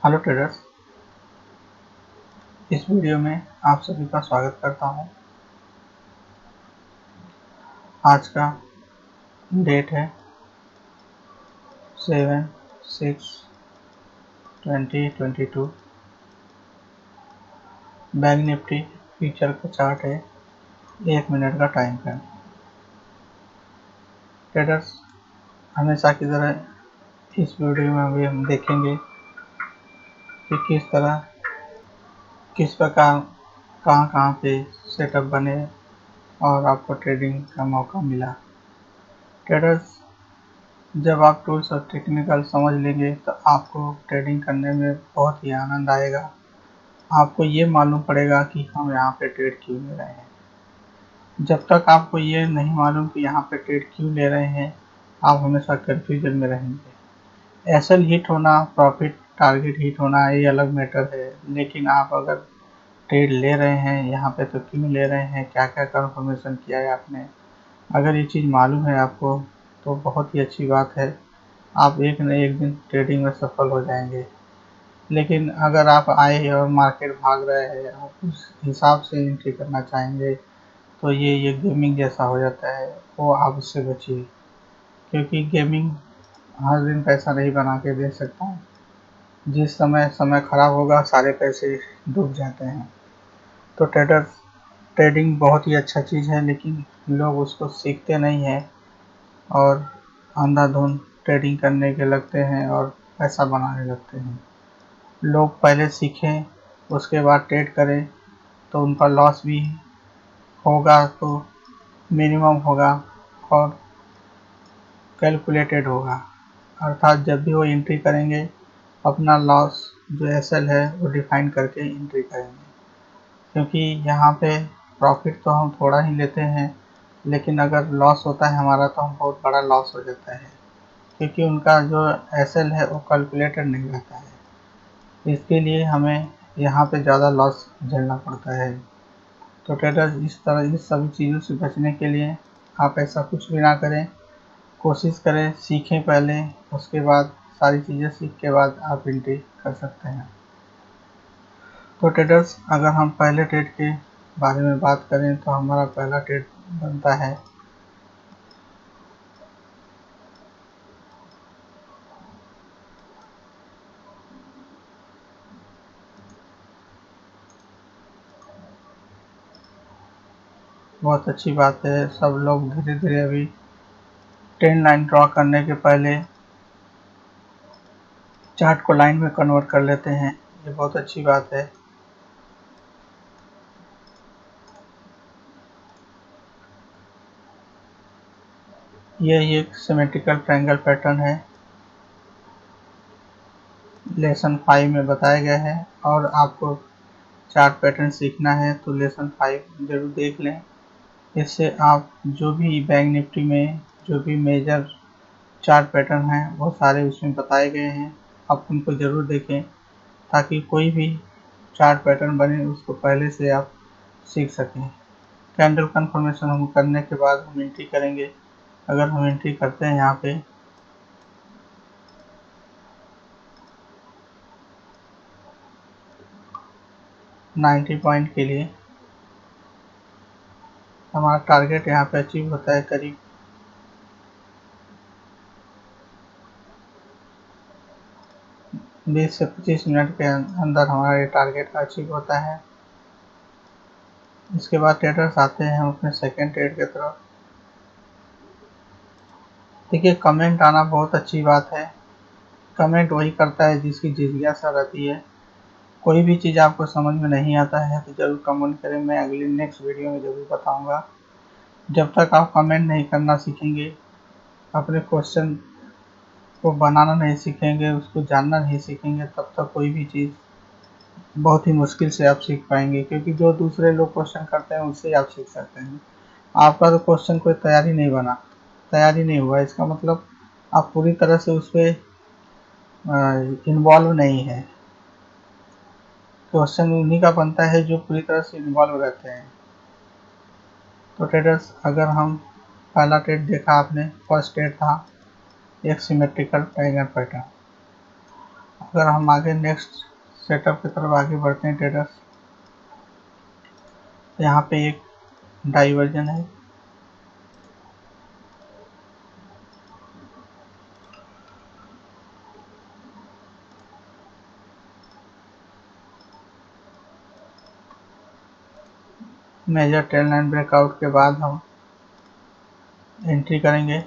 Hello traders, इस video में आप सभी का स्वागत करता हूं। आज का डेट है 7/6/2022। बैंक निफ्टी फ्यूचर का चार्ट है, 1 मिनट का टाइम फ्रेम। ट्रेडर्स, हमेशा की तरह इस वीडियो में भी हम देखेंगे कि किस प्रकार कहाँ पे सेटअप बने और आपको ट्रेडिंग का मौका मिला। ट्रेडर्स, जब आप टूल्स और टेक्निकल समझ लेंगे तो आपको ट्रेडिंग करने में बहुत ही आनंद आएगा। आपको ये मालूम पड़ेगा कि हम यहाँ पे ट्रेड क्यों ले रहे हैं। जब तक आपको ये नहीं मालूम कि यहाँ पे ट्रेड क्यों ले रहे हैं, आप हमेशा कन्फ्यूजन में रहेंगे। एसएल हिट होना, प्रॉफिट टारगेट हिट होना ये अलग मैटर है, लेकिन आप अगर ट्रेड ले रहे हैं यहाँ पे तो क्यों ले रहे हैं, क्या क्या कंफर्मेशन किया है आपने, अगर ये चीज़ मालूम है आपको तो बहुत ही अच्छी बात है। आप एक न एक दिन ट्रेडिंग में सफल हो जाएंगे। लेकिन अगर आप आए और मार्केट भाग रहे हैं, आप उस हिसाब से एंट्री करना चाहेंगे तो ये गेमिंग जैसा हो जाता है। वो आप उससे बचिए, क्योंकि गेमिंग हर दिन पैसा नहीं बना के दे सकता। जिस समय खराब होगा सारे पैसे डूब जाते हैं। तो ट्रेडिंग बहुत ही अच्छा चीज़ है, लेकिन लोग उसको सीखते नहीं हैं और अंधाधुंध ट्रेडिंग करने के लगते हैं और पैसा बनाने लगते हैं। लोग पहले सीखें, उसके बाद ट्रेड करें तो उनका लॉस भी होगा तो मिनिमम होगा और कैलकुलेटेड होगा। अर्थात जब भी वो एंट्री करेंगे अपना लॉस जो एसएल है वो डिफाइन करके एंट्री करेंगे। क्योंकि यहाँ पे प्रॉफिट तो हम थोड़ा ही लेते हैं, लेकिन अगर लॉस होता है हमारा तो हम बहुत बड़ा लॉस हो जाता है, क्योंकि उनका जो एसएल है वो कैलकुलेटेड नहीं रहता है। इसके लिए हमें यहाँ पे ज़्यादा लॉस झेलना पड़ता है। तो ट्रेडर्स, इस सभी चीज़ों से बचने के लिए आप ऐसा कुछ भी ना करें। कोशिश करें, सीखें पहले, उसके बाद सारी चीज़ें सीख के बाद आप एंट्री कर सकते हैं। तो ट्रेडर्स, अगर हम पहले ट्रेड के बारे में बात करें तो हमारा पहला ट्रेड बनता है बहुत अच्छी बात है। सब लोग धीरे धीरे अभी ट्रेंड लाइन ड्रॉ करने के पहले चार्ट को लाइन में कन्वर्ट कर लेते हैं, ये बहुत अच्छी बात है। ये एक सिमेट्रिकल ट्रायंगल पैटर्न है, लेसन 5 में बताया गया है। और आपको चार्ट पैटर्न सीखना है तो लेसन 5 जरूर देख लें। इससे आप जो भी बैंक निफ्टी में जो भी मेजर चार्ट पैटर्न हैं वो सारे उसमें बताए गए हैं, आप उनको ज़रूर देखें ताकि कोई भी चार्ट पैटर्न बने उसको पहले से आप सीख सकें। कैंडल कंफर्मेशन हम करने के बाद हम एंट्री करेंगे। अगर हम एंट्री करते हैं यहाँ पे 90 पॉइंट के लिए, हमारा टारगेट यहाँ पे अचीव होता है करीब 20 से 25 मिनट के अंदर हमारा ये टारगेट अचीव होता है। इसके बाद ट्रेडर्स आते हैं हम अपने सेकेंड ट्रेड की तरफ। देखिए, कमेंट आना बहुत अच्छी बात है। कमेंट वही करता है जिसकी जिज्ञासा रहती है। कोई भी चीज़ आपको समझ में नहीं आता है तो ज़रूर कमेंट करें, मैं अगली नेक्स्ट वीडियो में ज़रूर बताऊंगा। जब तक आप कमेंट नहीं करना सीखेंगे, अपने क्वेश्चन को बनाना नहीं सीखेंगे, उसको जानना नहीं सीखेंगे, तब तक कोई भी चीज़ बहुत ही मुश्किल से आप सीख पाएंगे। क्योंकि जो दूसरे लोग क्वेश्चन करते हैं उससे आप सीख सकते हैं। आपका तो क्वेश्चन कोई तैयारी नहीं हुआ, इसका मतलब आप पूरी तरह से उस पर इन्वॉल्व नहीं है। क्वेश्चन उन्हीं का बनता है जो पूरी तरह से इन्वॉल्व रहते हैं। तो ट्रेडर्स, अगर हम पहला ट्रेड देखा आपने, फर्स्ट ट्रेड था एक सिमेट्रिकल ट्रायंगल पैटर्न। अगर हम आगे नेक्स्ट सेटअप की तरफ आगे बढ़ते हैं ट्रेडर्स, यहाँ पे एक डाइवर्जन है, मेजर ट्रेंड लाइन ब्रेकआउट के बाद हम एंट्री करेंगे।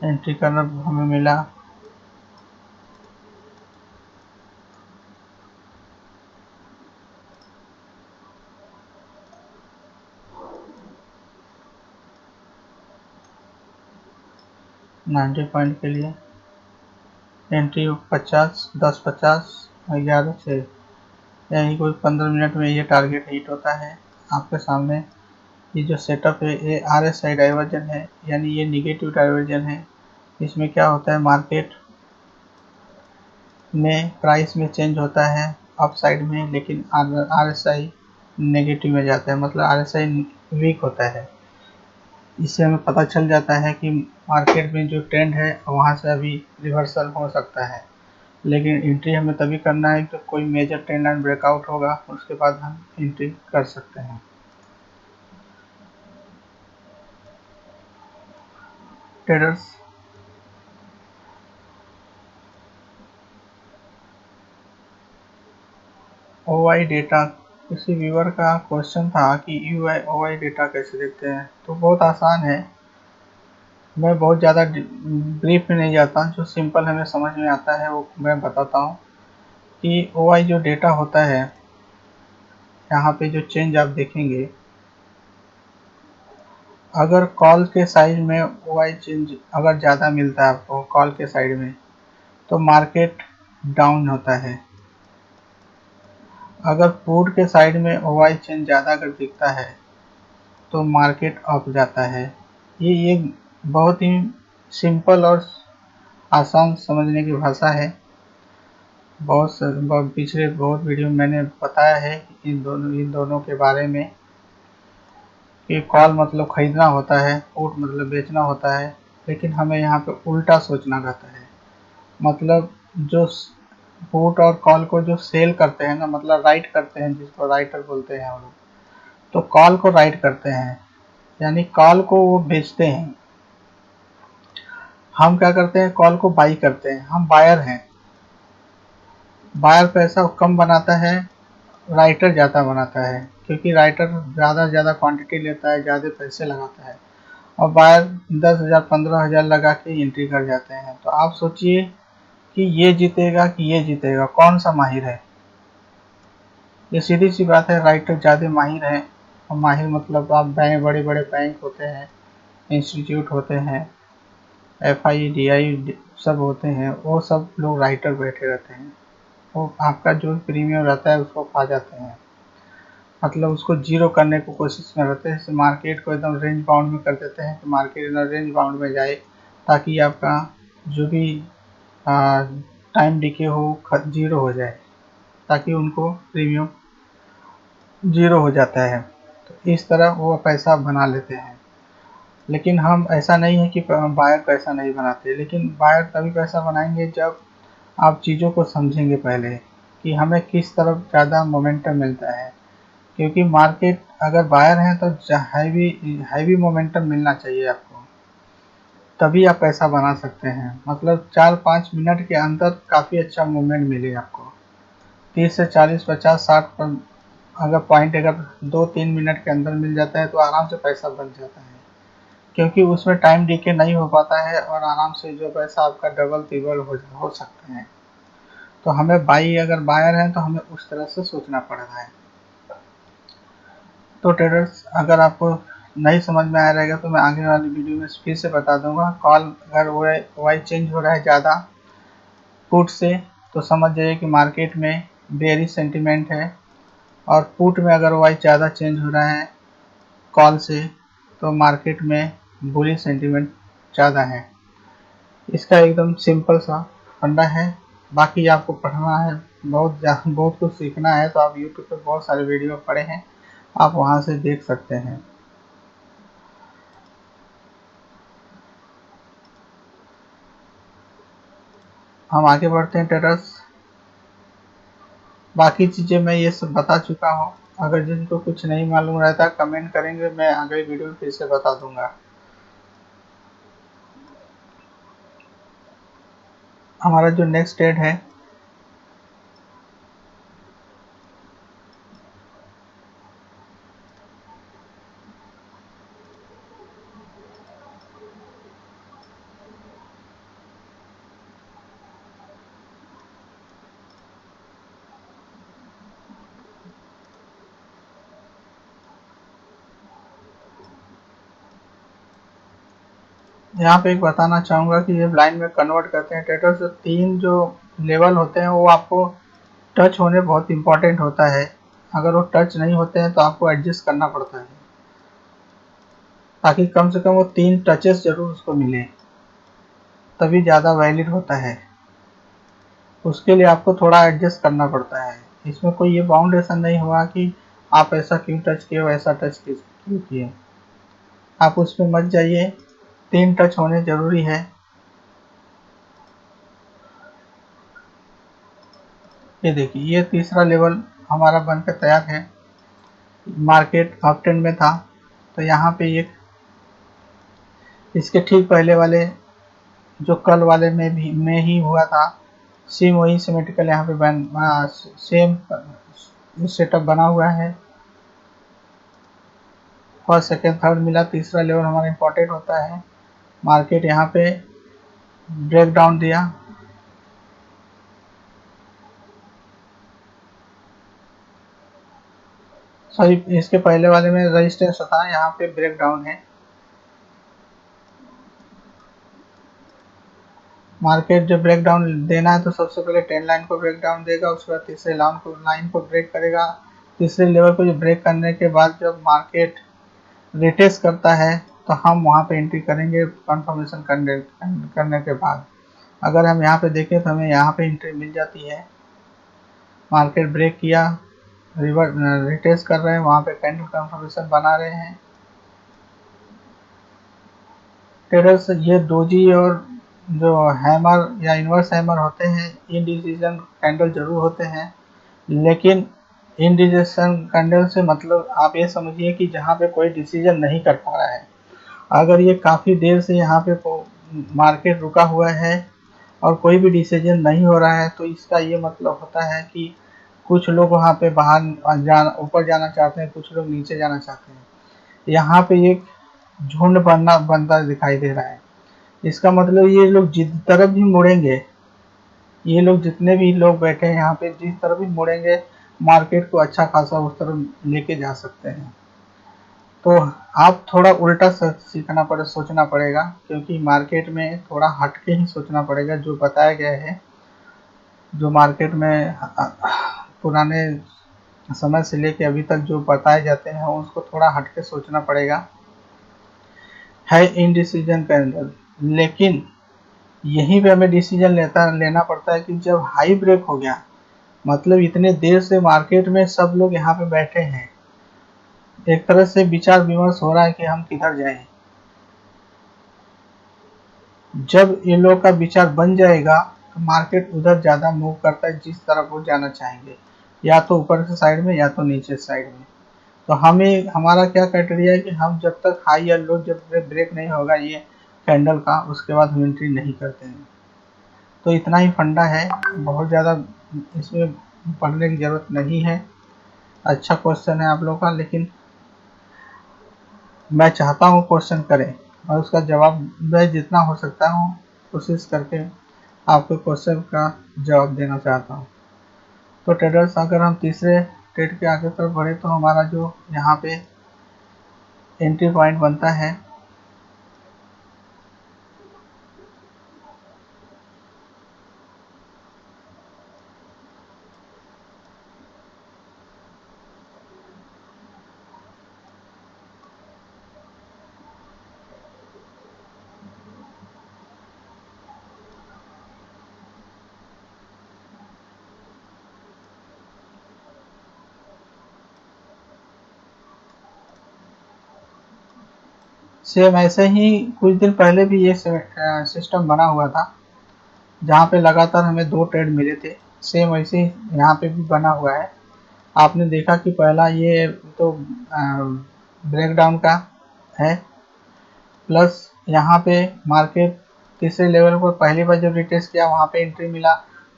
एंट्री करना हमें मिला 90 पॉइंट के लिए। एंट्री 50, 10, 50, 11 से, यानी कोई 15 मिनट में ये टारगेट हिट होता है। आपके सामने ये जो सेटअप है ये RSI डाइवर्जन है, यानी ये निगेटिव डाइवर्जन है। इसमें क्या होता है, मार्केट में प्राइस में चेंज होता है अप साइड में, लेकिन RSI नेगेटिव में जाता है, मतलब RSI वीक होता है। इससे हमें पता चल जाता है कि मार्केट में जो ट्रेंड है वहाँ से अभी रिवर्सल हो सकता है। लेकिन एंट्री हमें तभी करना है कि कोई मेजर ट्रेंड लाइन ब्रेकआउट होगा, उसके बाद हम एंट्री कर सकते हैं। ट्रेडर्स, OI डेटा, किसी व्यूअर का क्वेश्चन था कि OI डेटा कैसे देखते हैं। तो बहुत आसान है, मैं बहुत ज़्यादा ब्रीफ में नहीं जाता, जो सिंपल हमें समझ में आता है वो मैं बताता हूँ। कि OI जो डेटा होता है, यहाँ पे जो चेंज आप देखेंगे, अगर कॉल के साइड में OI चेंज अगर ज़्यादा मिलता है आपको कॉल के साइड में, तो मार्केट डाउन होता है। अगर पुट के साइड में OI चेंज ज़्यादा अगर दिखता है तो मार्केट अप जाता है। ये बहुत ही सिंपल और आसान समझने की भाषा है। पिछले बहुत वीडियो मैंने बताया है इन दोनों के बारे में, कि कॉल मतलब खरीदना होता है, पुट मतलब बेचना होता है। लेकिन हमें यहाँ पे उल्टा सोचना रहता है, मतलब जो पुट और कॉल को जो सेल करते हैं ना, मतलब राइट करते हैं, जिसको राइटर बोलते हैं हम लोग, तो कॉल को राइट करते हैं, यानी कॉल को वो बेचते हैं। हम क्या करते हैं, कॉल को बाई करते हैं, हम बायर हैं। बायर पैसा कम बनाता है, राइटर ज़्यादा बनाता है, क्योंकि राइटर ज़्यादा से ज़्यादा क्वांटिटी लेता है, ज़्यादा पैसे लगाता है, और बायर 10,000 15,000 लगा के एंट्री कर जाते हैं। तो आप सोचिए कि ये जीतेगा कि ये जीतेगा, कौन सा माहिर है। ये सीधी सी बात है, राइटर ज़्यादा माहिर है। और माहिर मतलब आप बड़े बड़े बैंक होते हैं, इंस्टीट्यूट होते हैं, FI DI सब होते हैं, वो सब लोग राइटर बैठे रहते हैं। वो आपका जो प्रीमियम रहता है उसको खा जाते हैं, मतलब उसको जीरो करने की कोशिश में रहते हैं। मार्केट को एकदम रेंज बाउंड में कर देते हैं कि मार्केट रेंज बाउंड में जाए, ताकि आपका जो भी टाइम डिके हो जीरो हो जाए, ताकि उनको प्रीमियम जीरो हो जाता है। तो इस तरह वो पैसा बना लेते हैं। लेकिन हम ऐसा नहीं है कि बायर पैसा नहीं बनाते, लेकिन बायर तभी पैसा बनाएंगे जब आप चीज़ों को समझेंगे पहले, कि हमें किस तरफ ज़्यादा मोमेंटम मिलता है। क्योंकि मार्केट अगर बायर है तो हैवी मोमेंटम मिलना चाहिए आपको, तभी आप पैसा बना सकते हैं। मतलब 4-5 मिनट के अंदर काफ़ी अच्छा मूवमेंट मिले आपको। 30 से 40, 50, 60 पर अगर पॉइंट अगर 2-3 मिनट के अंदर मिल जाता है तो आराम से पैसा बन जाता है, क्योंकि उसमें टाइम डिके नहीं हो पाता है, और आराम से जो पैसा आपका डबल तिबल हो सकते हैं। तो हमें अगर बायर है तो हमें उस तरह से सोचना पड़ रहा है। तो ट्रेडर्स, अगर आपको नहीं समझ में आया रहेगा तो मैं आगे वाली वीडियो में फिर से बता दूंगा। कॉल अगर OI चेंज हो रहा है ज़्यादा पुट से, तो समझ जाइए कि मार्केट में बेयरिश सेंटीमेंट है, और पुट में अगर OI ज़्यादा चेंज हो रहा है कॉल से, तो मार्केट में बुलिश सेंटीमेंट ज़्यादा है। इसका एकदम सिंपल सा फंडा है। बाकी आपको पढ़ना है, बहुत कुछ सीखना है, तो आप यूट्यूब पर बहुत सारे वीडियो पढ़े हैं, आप वहाँ से देख सकते हैं। हम आगे बढ़ते हैं ट्रेडर्स। बाकी चीज़ें मैं ये सब बता चुका हूँ। अगर जिनको कुछ नहीं मालूम रहता कमेंट करेंगे, मैं अगले वीडियो में फिर से बता दूंगा। हमारा जो नेक्स्ट ट्रेड है, यहाँ पे एक बताना चाहूँगा कि ये लाइन में कन्वर्ट करते हैं ट्रेडर्स। जो 3 जो लेवल होते हैं वो आपको टच होने बहुत इंपॉर्टेंट होता है। अगर वो टच नहीं होते हैं तो आपको एडजस्ट करना पड़ता है, ताकि कम से कम वो 3 टचेस जरूर उसको मिले, तभी ज़्यादा वैलिड होता है। उसके लिए आपको थोड़ा एडजस्ट करना पड़ता है। इसमें कोई ये बाउंडेशन नहीं हुआ कि आप ऐसा क्यों टच किए, वैसा टच क्यों किए, आप उस पर मत जाइए। 3 टच होने जरूरी है। ये देखिए, ये तीसरा लेवल हमारा बनकर तैयार है। मार्केट अप ट्रेंड में था, तो यहाँ पे एक इसके ठीक पहले वाले जो कल वाले में ही हुआ था, सेम वही सिमेट्रिकल यहाँ पे सेम सेटअप बना हुआ है। फर्स्ट सेकेंड थर्ड मिला, तीसरा लेवल हमारा इंपॉर्टेंट होता है। मार्केट यहाँ पे ब्रेक डाउन दिया, सॉरी इसके पहले वाले में रेजिस्टेंस था, यहाँ पे ब्रेक डाउन है। मार्केट जब ब्रेक डाउन देना है तो सबसे पहले 10 लाइन को ब्रेक डाउन देगा, उसके बाद तीसरे लाइन को ब्रेक करेगा। तीसरे लेवल को ब्रेक करने के बाद जब मार्केट रिटेस्ट करता है तो हम वहाँ पे एंट्री करेंगे कंफर्मेशन करने के बाद। अगर हम यहाँ पे देखें तो हमें यहाँ पे एंट्री मिल जाती है। मार्केट ब्रेक किया, रिटेस्ट कर रहे हैं, वहाँ पे कैंडल कंफर्मेशन बना रहे हैं ट्रेडर्स। ये डोजी और जो हैमर या इनवर्स हैमर होते हैं, इनडिसीजन कैंडल जरूर होते हैं, लेकिन इनडिसीजन कैंडल से मतलब आप ये समझिए कि जहाँ पे कोई डिसीजन नहीं कर पा रहा है। अगर ये काफ़ी देर से यहाँ पे मार्केट रुका हुआ है और कोई भी डिसीजन नहीं हो रहा है, तो इसका ये मतलब होता है कि कुछ लोग वहाँ पे बाहर ऊपर जाना चाहते हैं, कुछ लोग नीचे जाना चाहते हैं। यहाँ पे एक झुंड बनता दिखाई दे रहा है। इसका मतलब ये लोग जिस तरफ भी मुड़ेंगे, ये लोग जितने भी लोग बैठे हैं यहाँ पे, जिस तरफ भी मुड़ेंगे मार्केट को अच्छा खासा उस तरफ लेके जा सकते हैं। तो आप थोड़ा उल्टा सोचना पड़ेगा, क्योंकि मार्केट में थोड़ा हटके ही सोचना पड़ेगा। जो बताया गया है, जो मार्केट में पुराने समय से लेके अभी तक जो बताए जाते हैं उसको थोड़ा हटके सोचना पड़ेगा। है इनडिसीजन कैंडल, लेकिन यहीं पे हमें डिसीजन लेना पड़ता है कि जब हाई ब्रेक हो गया, मतलब इतने देर से मार्केट में सब लोग यहाँ पे बैठे हैं, एक तरह से विचार विमर्श हो रहा है कि हम किधर जाएं। जब ये लोग का विचार बन जाएगा तो मार्केट उधर ज़्यादा मूव करता है जिस तरफ वो जाना चाहेंगे, या तो ऊपर के साइड में या तो नीचे साइड में। तो हमें हमारा क्या क्राइटेरिया है कि हम जब तक हाई या लो जब ब्रेक नहीं होगा ये कैंडल का, उसके बाद हम एंट्री नहीं करते हैं। तो इतना ही फंडा है, बहुत ज़्यादा इसमें पढ़ने की ज़रूरत नहीं है। अच्छा क्वेश्चन है आप लोग का, लेकिन मैं चाहता हूँ क्वेश्चन करें और उसका जवाब मैं जितना हो सकता हूँ कोशिश करके आपके क्वेश्चन का जवाब देना चाहता हूँ। तो ट्रेडर्स, अगर हम तीसरे ट्रेड के आगे तरफ बढ़े तो हमारा जो यहाँ पे एंट्री पॉइंट बनता है, सेम ऐसे ही कुछ दिन पहले भी ये सिस्टम बना हुआ था। जहाँ पे लगातार हमें 2 ट्रेड मिले थे, सेम वैसे ही यहाँ पे भी बना हुआ है। आपने देखा कि पहला ये तो ब्रेकडाउन का है, प्लस यहाँ पे मार्केट तीसरे लेवल पर पहली बार जब रिटेस्ट किया वहाँ पे एंट्री मिला,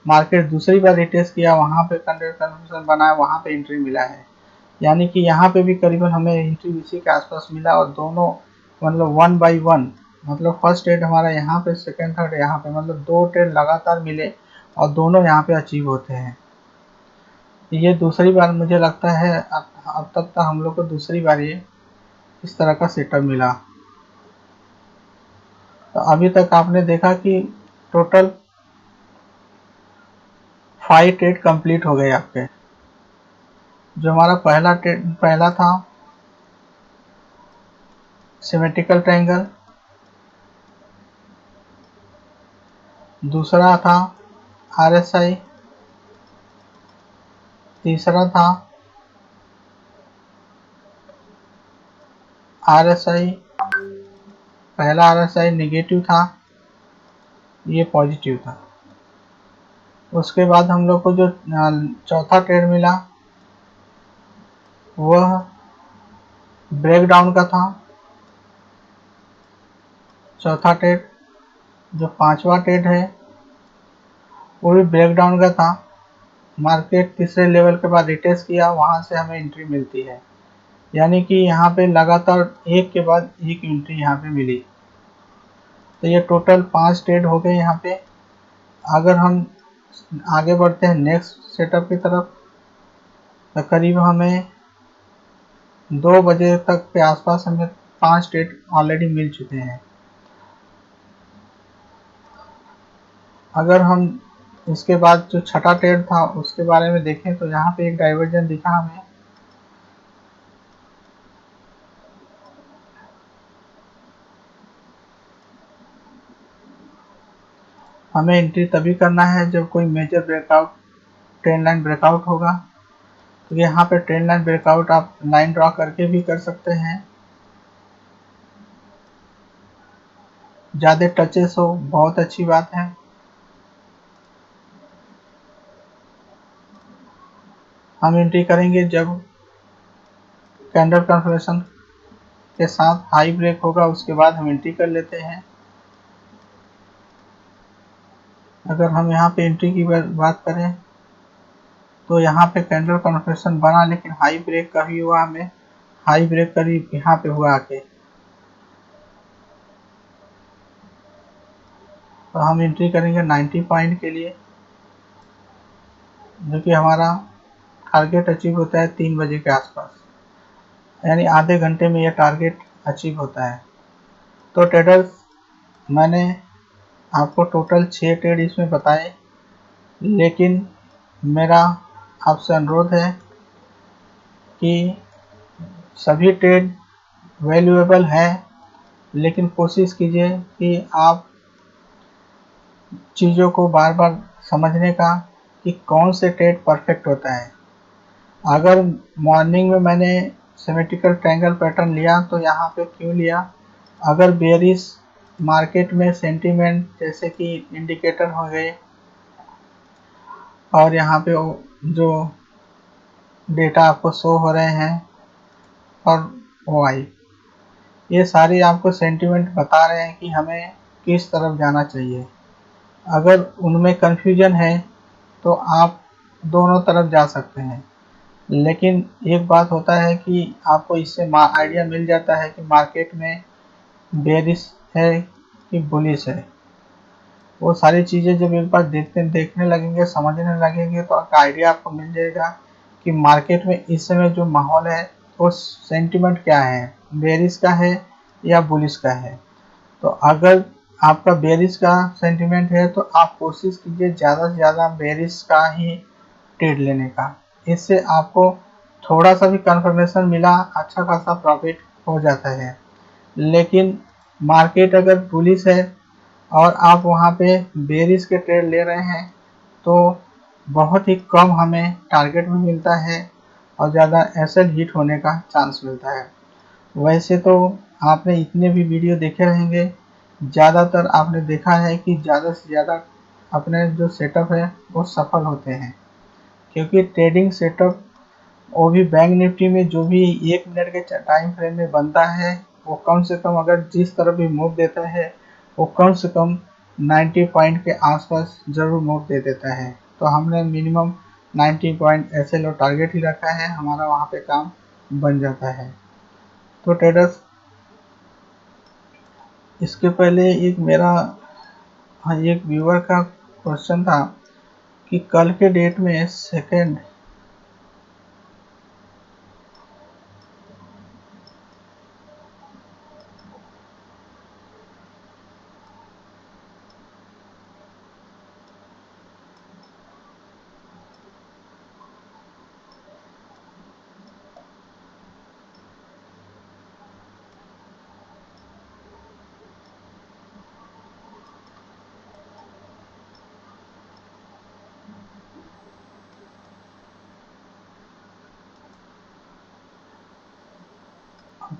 मार्केट दूसरी बार रिटेस्ट किया वहाँ पे कंफर्मेशन बनाया, वहाँ पे एंट्री मिला है। यानी कि यहाँ पे भी करीबन हमें एंट्री इसी के आसपास मिला, और दोनों मतलब 1 बाई 1, मतलब फर्स्ट ट्रेड हमारा यहाँ पे, सेकंड थर्ड यहाँ पे, मतलब 2 ट्रेड लगातार मिले और दोनों यहाँ पे अचीव होते हैं। ये दूसरी बार मुझे लगता है, अब तक तो हम लोग को दूसरी बार ये इस तरह का सेटअप मिला। तो अभी तक आपने देखा कि टोटल 5 ट्रेड कंप्लीट हो गए आपके। जो हमारा पहला था सिमेट्रिकल ट्रायंगल, दूसरा था RSI, तीसरा था RSI, पहला RSI नेगेटिव था, ये पॉजिटिव था। उसके बाद हम लोग को जो चौथा ट्रेड मिला वह ब्रेकडाउन का था। चौथा ट्रेड, जो पांचवा ट्रेड है वो भी ब्रेकडाउन का था। मार्केट तीसरे लेवल के बाद रिटेस्ट किया, वहां से हमें एंट्री मिलती है। यानी कि यहाँ पे लगातार एक के बाद एक एंट्री यहाँ पे मिली। तो ये टोटल 5 ट्रेड हो गए यहाँ पे। अगर हम आगे बढ़ते हैं नेक्स्ट सेटअप की तरफ, तो करीब हमें 2 बजे तक के आसपास हमें 5 ट्रेड ऑलरेडी मिल चुके हैं। अगर हम इसके बाद जो छठा ट्रेड था उसके बारे में देखें तो यहाँ पे एक डाइवर्जन दिखा हमें एंट्री तभी करना है जब कोई major breakout, trend line breakout होगा। तो यहाँ पे ट्रेंड लाइन ब्रेकआउट आप लाइन ड्रॉ करके भी कर सकते हैं, ज़्यादा टचेस हो बहुत अच्छी बात है। हम एंट्री करेंगे जब कैंडल कंफर्मेशन के साथ हाई ब्रेक होगा, उसके बाद हम एंट्री कर लेते हैं। अगर हम यहाँ पे एंट्री की बात करें तो यहाँ पे कैंडल कंफर्मेशन बना, लेकिन हाई ब्रेक का भी हुआ, हमें हाई ब्रेक करीब यहाँ पे हुआ आके। तो हम एंट्री करेंगे 90 पॉइंट के लिए, जो कि हमारा टारगेट अचीव होता है 3 बजे के आसपास, यानी आधे घंटे में यह टारगेट अचीव होता है। तो ट्रेडर्स, मैंने आपको टोटल 6 ट्रेड इसमें बताए, लेकिन मेरा आपसे अनुरोध है कि सभी ट्रेड वैल्यूएबल है, लेकिन कोशिश कीजिए कि आप चीज़ों को बार बार समझने का कि कौन से ट्रेड परफेक्ट होता है। अगर मॉर्निंग में मैंने सिमेट्रिकल ट्रायंगल पैटर्न लिया तो यहाँ पे क्यों लिया? अगर बेयरिश मार्केट में सेंटीमेंट जैसे कि इंडिकेटर हो गए और यहाँ पे जो डेटा आपको शो हो रहे हैं और OI, ये सारी आपको सेंटीमेंट बता रहे हैं कि हमें किस तरफ जाना चाहिए। अगर उनमें कन्फ्यूजन है तो आप दोनों तरफ जा सकते हैं, लेकिन एक बात होता है कि आपको इससे आइडिया मिल जाता है कि मार्केट में बेरिश है कि बुलिश है। वो सारी चीज़ें जब एक बार देखने लगेंगे, समझने लगेंगे, तो आपका आइडिया आपको मिल जाएगा कि मार्केट में इस समय जो माहौल है वो सेंटिमेंट क्या है, बेरिश का है या बुलिश का है। तो अगर आपका बेरिश का सेंटिमेंट है तो आप कोशिश कीजिए ज़्यादा से ज़्यादा बेरिश का ही ट्रेड लेने का। इससे आपको थोड़ा सा भी कंफर्मेशन मिला, अच्छा खासा प्रॉफिट हो जाता है। लेकिन मार्केट अगर बुलिश है और आप वहाँ पे बेरिश के ट्रेड ले रहे हैं तो बहुत ही कम हमें टारगेट में मिलता है और ज़्यादा एसएल हिट होने का चांस मिलता है। वैसे तो आपने इतने भी वीडियो देखे रहेंगे, ज़्यादातर आपने देखा है कि ज़्यादा से ज़्यादा अपने जो सेटअप है वो सफल होते हैं, क्योंकि ट्रेडिंग सेटअप वो भी बैंक निफ्टी में जो भी 1 मिनट के टाइम फ्रेम में बनता है वो कम से कम अगर जिस तरफ भी मूव देता है वो कम से कम 90 पॉइंट के आसपास ज़रूर मूव दे देता है। तो हमने मिनिमम 90 पॉइंट ऐसे लो टारगेट ही रखा है, हमारा वहाँ पे काम बन जाता है। तो ट्रेडर्स, इसके पहले एक मेरा एक व्यूअर का क्वेश्चन था कि कल के डेट में सेकेंड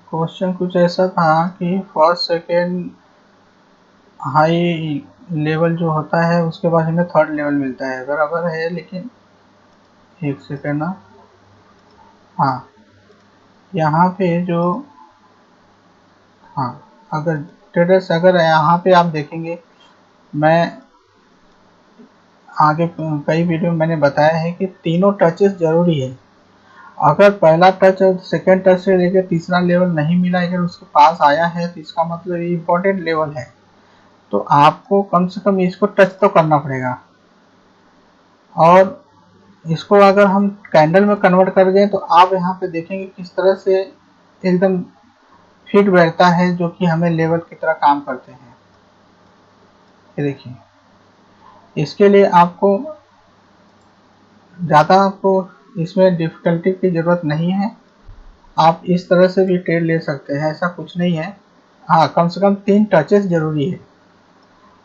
क्वेश्चन कुछ ऐसा था कि फर्स्ट सेकेंड हाई लेवल जो होता है उसके बाद हमें थर्ड लेवल मिलता है, बराबर है। लेकिन एक सेकेंड ना, हाँ यहाँ पे जो, हाँ अगर ट्रेडर्स अगर यहाँ पे आप देखेंगे, मैं आगे कई वीडियो में मैंने बताया है कि तीनों टचेस जरूरी है। अगर पहला टच और सेकेंड टच से लेकर तीसरा लेवल नहीं मिला, अगर उसके पास आया है तो इसका मतलब ये इम्पोर्टेंट लेवल है, तो आपको कम से कम इसको टच तो करना पड़ेगा। और इसको अगर हम कैंडल में कन्वर्ट कर दें तो आप यहाँ पे देखेंगे किस तरह से एकदम फिट बैठता है, जो कि हमें लेवल की तरह काम करते हैं। ये देखिए, इसके लिए आपको ज़्यादा आपको इसमें डिफ़िकल्टी की ज़रूरत नहीं है, आप इस तरह से भी ट्रेड ले सकते हैं, ऐसा कुछ नहीं है। हाँ, कम से कम 3 टचेस ज़रूरी है।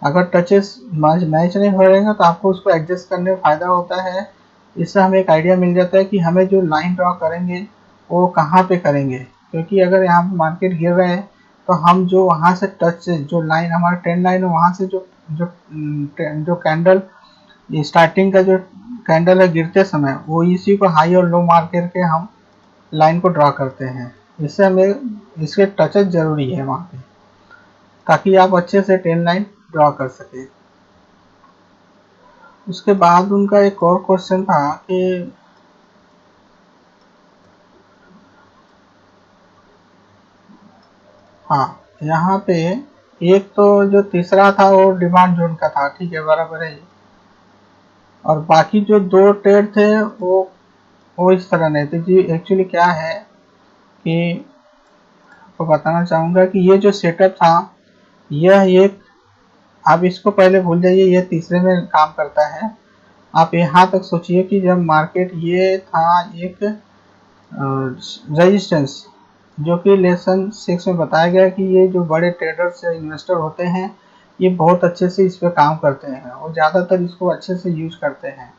अगर टचेस मैच नहीं हो रहेगा तो आपको उसको एडजस्ट करने में फ़ायदा होता है। इससे हमें एक आइडिया मिल जाता है कि हमें जो लाइन ड्रॉ करेंगे वो कहाँ पे करेंगे, क्योंकि अगर यहाँ पे मार्केट गिर रहा है तो हम जो वहाँ से टच जो लाइन हमारा ट्रेंड लाइन है वहाँ से जो जो जो कैंडल स्टार्टिंग का जो कैंडल है गिरते समय, वो इसी को हाई और लो मार्क करके हम लाइन को ड्रॉ करते हैं। इससे हमें इसके टचेस ज़रूरी है वहाँ पे, ताकि आप अच्छे से ट्रेंड लाइन ड्रॉ कर सकें। उसके बाद उनका एक और क्वेश्चन था कि हाँ, यहाँ पे एक तो जो तीसरा था वो डिमांड जोन का था, ठीक है, बराबर है। और बाकी जो 2 ट्रेड थे वो इस तरह नहीं थे जी। एक्चुअली क्या है कि आपको बताना चाहूँगा कि ये जो सेटअप था, यह एक, आप इसको पहले भूल जाइए, ये तीसरे में काम करता है। आप यहाँ तक सोचिए कि जब मार्केट ये था एक रेजिस्टेंस, जो कि लेसन 6 में बताया गया कि ये जो बड़े ट्रेडर्स या इन्वेस्टर होते हैं ये बहुत अच्छे से इस पर काम करते हैं और ज़्यादातर इसको अच्छे से यूज करते हैं।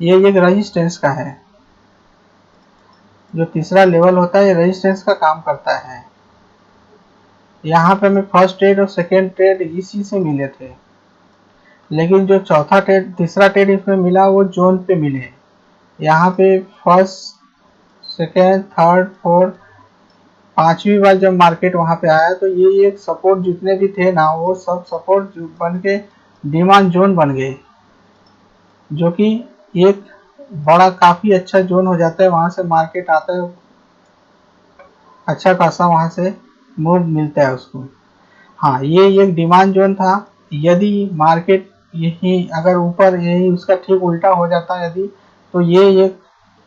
ये एक रेजिस्टेंस का है, जो तीसरा लेवल होता है ये रेजिस्टेंस का काम करता है। यहाँ पे हमें फर्स्ट ट्रेड और सेकेंड ट्रेड इसी से मिले थे, लेकिन जो चौथा ट्रेड तीसरा ट्रेड इसमें मिला वो जोन पे मिले। यहाँ पे फर्स्ट सेकेंड थर्ड फोर्थ 5वीं बार जब मार्केट वहाँ पे आया तो ये एक सपोर्ट जितने भी थे ना वो सब सपोर्ट बन के डिमांड जोन बन गए, जो कि एक बड़ा काफ़ी अच्छा जोन हो जाता है। वहाँ से मार्केट आता है, अच्छा खासा वहाँ से मूव मिलता है उसको। हाँ, ये एक डिमांड जोन था। यदि मार्केट यही अगर ऊपर यही उसका ठीक उल्टा हो जाता यदि, तो ये एक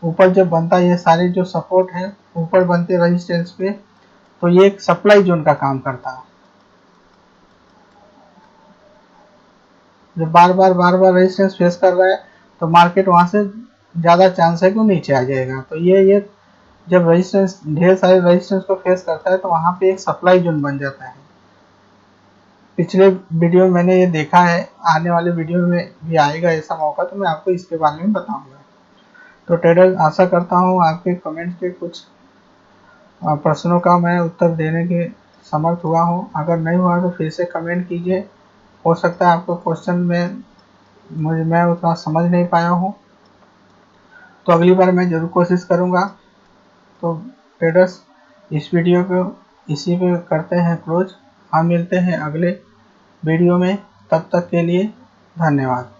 ऊपर जब बनता है ये सारे जो सपोर्ट है ऊपर बनते रेजिस्टेंस पे, तो ये एक सप्लाई जोन का काम करता है। जब बार बार रेजिस्टेंस फेस कर रहा है तो मार्केट वहाँ से ज़्यादा चांस है कि वो नीचे आ जाएगा। तो ये जब रेजिस्टेंस ढेर सारे रेजिस्टेंस को फेस करता है तो वहाँ पे एक सप्लाई जोन बन जाता है। पिछले वीडियो में मैंने ये देखा है, आने वाले वीडियो में भी आएगा ऐसा मौका तो मैं आपको इसके बारे में बताऊंगा। तो ट्रेडर, आशा करता हूँ आपके कमेंट्स के कुछ प्रश्नों का मैं उत्तर देने के समर्थ हुआ हूँ। अगर नहीं हुआ तो फिर से कमेंट कीजिए, हो सकता है आपको क्वेश्चन में मैं उतना समझ नहीं पाया हूँ, तो अगली बार मैं ज़रूर कोशिश करूँगा। तो ट्रेडर्स, इस वीडियो को इसी पे करते हैं क्लोज। हम मिलते हैं अगले वीडियो में, तब तक के लिए धन्यवाद।